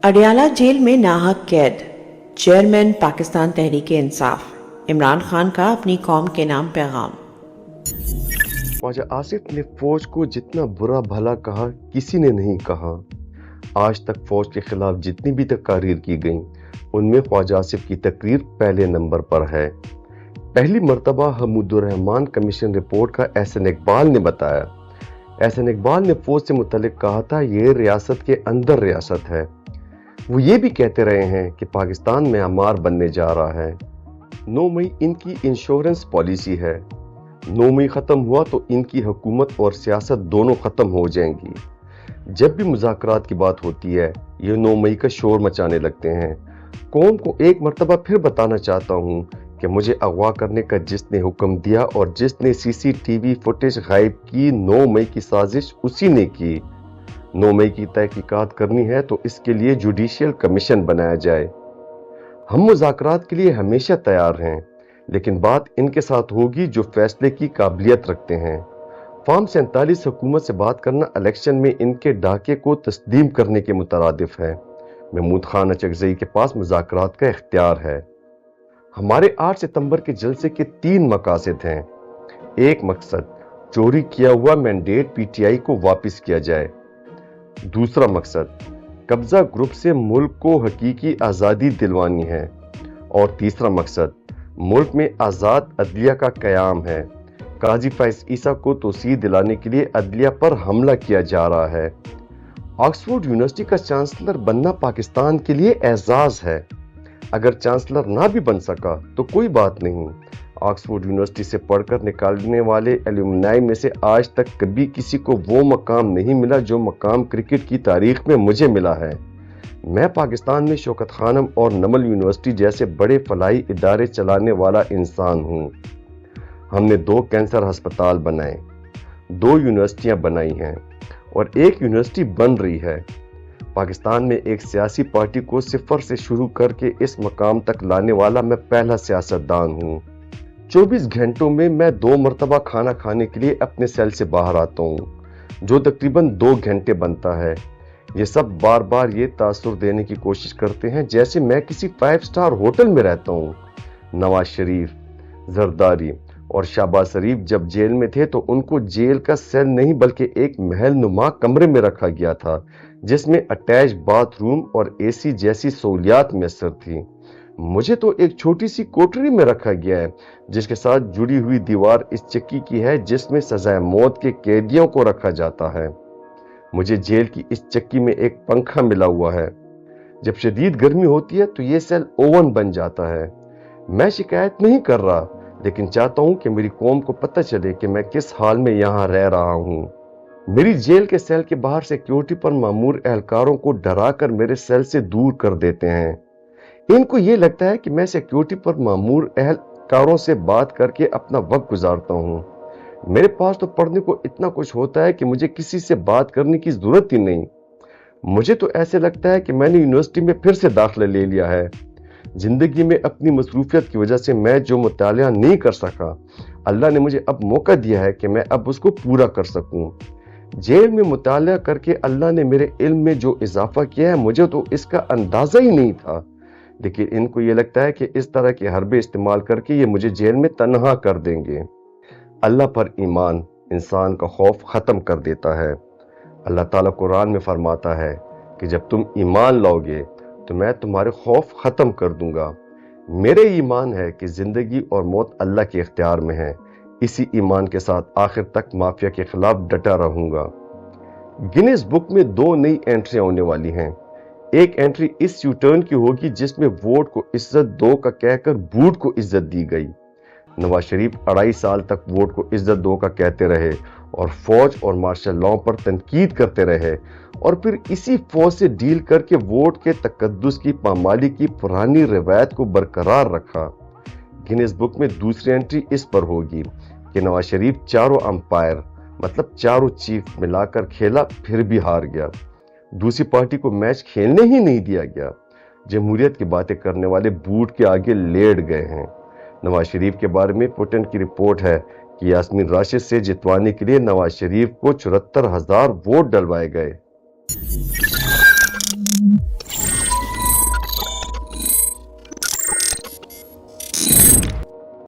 Adiala jail میں ناحق قید، چیئرمین پاکستان تحریک انصاف عمران خان کا اپنی قوم کے نام پیغام۔ خواجہ آصف نے فوج کو جتنا برا بھلا کہا کسی نے نہیں کہا۔ آج تک فوج کے خلاف جتنی بھی تقاریر کی گئیں ان میں خواجہ آصف کی تقریر پہلے نمبر پر ہے۔ پہلی مرتبہ حمود الرحمان کمیشن رپورٹ کا احسن اقبال نے بتایا۔ احسن اقبال نے فوج سے متعلق کہا تھا یہ ریاست کے اندر ریاست ہے۔ وہ یہ بھی کہتے رہے ہیں کہ پاکستان معمار بننے جا رہا ہے۔ 9 مئی ان کی انشورنس پالیسی ہے۔ 9 مئی ختم ہوا تو ان کی حکومت اور سیاست دونوں ختم ہو جائیں گی۔ جب بھی مذاکرات کی بات ہوتی ہے یہ 9 مئی کا شور مچانے لگتے ہیں۔ قوم کو ایک مرتبہ پھر بتانا چاہتا ہوں کہ مجھے اغوا کرنے کا جس نے حکم دیا اور جس نے CCTV فوٹیج غائب کی 9 مئی کی سازش اسی نے کی۔ 9 مئی کی تحقیقات کرنی ہے تو اس کے لیے جوڈیشل کمیشن بنایا جائے۔ ہم مذاکرات کے لیے ہمیشہ تیار ہیں، لیکن بات ان کے ساتھ ہوگی جو فیصلے کی قابلیت رکھتے ہیں۔ فارم 47 حکومت سے بات کرنا الیکشن میں ان کے ڈاکے کو تسلیم کرنے کے مترادف ہے۔ محمود خان اچکزئی کے پاس مذاکرات کا اختیار ہے۔ ہمارے 8 ستمبر کے جلسے کے 3 مقاصد ہیں۔ ایک مقصد چوری کیا ہوا مینڈیٹ PTI کو واپس کیا جائے۔ دوسرا مقصد قبضہ گروپ سے ملک کو حقیقی آزادی دلوانی ہے۔ اور تیسرا مقصد ملک میں آزاد عدلیہ کا قیام ہے۔ قاضی فائز عیسیٰ کو توسیع دلانے کے لیے عدلیہ پر حملہ کیا جا رہا ہے۔ آکسفورڈ یونیورسٹی کا چانسلر بننا پاکستان کے لیے اعزاز ہے۔ اگر چانسلر نہ بھی بن سکا تو کوئی بات نہیں۔ آکسفورڈ یونیورسٹی سے پڑھ کر نکالنے والے ایلومنائی میں سے آج تک کبھی کسی کو وہ مقام نہیں ملا جو مقام کرکٹ کی تاریخ میں مجھے ملا ہے۔ میں پاکستان میں شوکت خانم اور نمل یونیورسٹی جیسے بڑے فلاحی ادارے چلانے والا انسان ہوں۔ ہم نے 2 کینسر ہسپتال بنائے، 2 یونیورسٹیاں بنائی ہیں اور 1 یونیورسٹی بن رہی ہے۔ پاکستان میں ایک سیاسی پارٹی کو صفر سے شروع کر کے اس مقام تک لانے والا میں پہلا سیاستدان ہوں۔ 24 گھنٹوں میں 2 مرتبہ کھانا کھانے کے لیے اپنے سیل سے باہر آتا ہوں، جو تقریباً 2 گھنٹے بنتا ہے۔ یہ سب بار بار یہ تاثر دینے کی کوشش کرتے ہیں جیسے میں کسی 5 اسٹار ہوٹل میں رہتا ہوں۔ نواز شریف، زرداری اور شہباز شریف جب جیل میں تھے تو ان کو جیل کا سیل نہیں بلکہ ایک محل نما کمرے میں رکھا گیا تھا جس میں اٹیچ باتھ روم اور AC جیسی سہولیات میسر تھیں۔ مجھے تو ایک چھوٹی سی کوٹری میں رکھا گیا ہے جس کے ساتھ جڑی ہوئی دیوار اس چکی کی ہے جس میں سزائے موت کے قیدیوں کو رکھا جاتا ہے۔ مجھے جیل کی اس چکی میں ایک پنکھا ملا ہوا ہے۔ جب شدید گرمی ہوتی ہے تو یہ سیل اوون بن جاتا ہے۔ میں شکایت نہیں کر رہا، لیکن چاہتا ہوں کہ میری قوم کو پتہ چلے کہ میں کس حال میں یہاں رہ رہا ہوں۔ میری جیل کے سیل کے باہر سیکیورٹی پر مامور اہلکاروں کو ڈرا کر میرے سیل سے دور کر دیتے ہیں۔ ان کو یہ لگتا ہے کہ میں سیکیورٹی پر مامور اہلکاروں سے بات کر کے اپنا وقت گزارتا ہوں۔ میرے پاس تو پڑھنے کو اتنا کچھ ہوتا ہے کہ مجھے کسی سے بات کرنے کی ضرورت ہی نہیں۔ مجھے تو ایسے لگتا ہے کہ میں نے یونیورسٹی میں پھر سے داخلہ لے لیا ہے۔ زندگی میں اپنی مصروفیت کی وجہ سے میں جو مطالعہ نہیں کر سکا، اللہ نے مجھے اب موقع دیا ہے کہ میں اب اس کو پورا کر سکوں۔ جیل میں مطالعہ کر کے اللہ نے میرے علم میں جو اضافہ کیا ہے مجھے تو اس کا اندازہ ہی نہیں تھا، لیکن ان کو یہ لگتا ہے کہ اس طرح کے حربے استعمال کر کے یہ مجھے جیل میں تنہا کر دیں گے۔ اللہ پر ایمان انسان کا خوف ختم کر دیتا ہے۔ اللہ تعالیٰ قرآن میں فرماتا ہے کہ جب تم ایمان لاؤ گے تو میں تمہارے خوف ختم کر دوں گا۔ میرے ایمان ہے کہ زندگی اور موت اللہ کے اختیار میں ہے۔ اسی ایمان کے ساتھ آخر تک مافیا کے خلاف ڈٹا رہوں گا۔ گینیز بک میں 2 نئی انٹریاں ہونے والی ہیں۔ ایک انٹری اس یوٹرن کی ہوگی جس میں ووٹ کو عزت دو کا کہہ کر بوٹ کو عزت دی گئی۔ نواز شریف 2.5 سال تک ووٹ کو عزت دو کا کہتے رہے اور فوج اور مارشل لاء پر تنقید کرتے رہے اور پھر اسی فوج سے ڈیل کر کے ووٹ کے تقدس کی پامالی کی پرانی روایت کو برقرار رکھا۔ گینیز بک میں دوسری انٹری اس پر ہوگی کہ نواز شریف 4 امپائر مطلب 4 چیف ملا کر کھیلا پھر بھی ہار گیا۔ دوسری پارٹی کو میچ کھیلنے ہی نہیں دیا گیا۔ جمہوریت کی باتیں کرنے والے بوٹ کے آگے لیٹ گئے ہیں۔ نواز شریف کے بارے میں پوٹن کی رپورٹ ہے کہ یاسمین راشد سے جتوانے کے لیے نواز شریف کو 74,000 ووٹ ڈلوائے گئے۔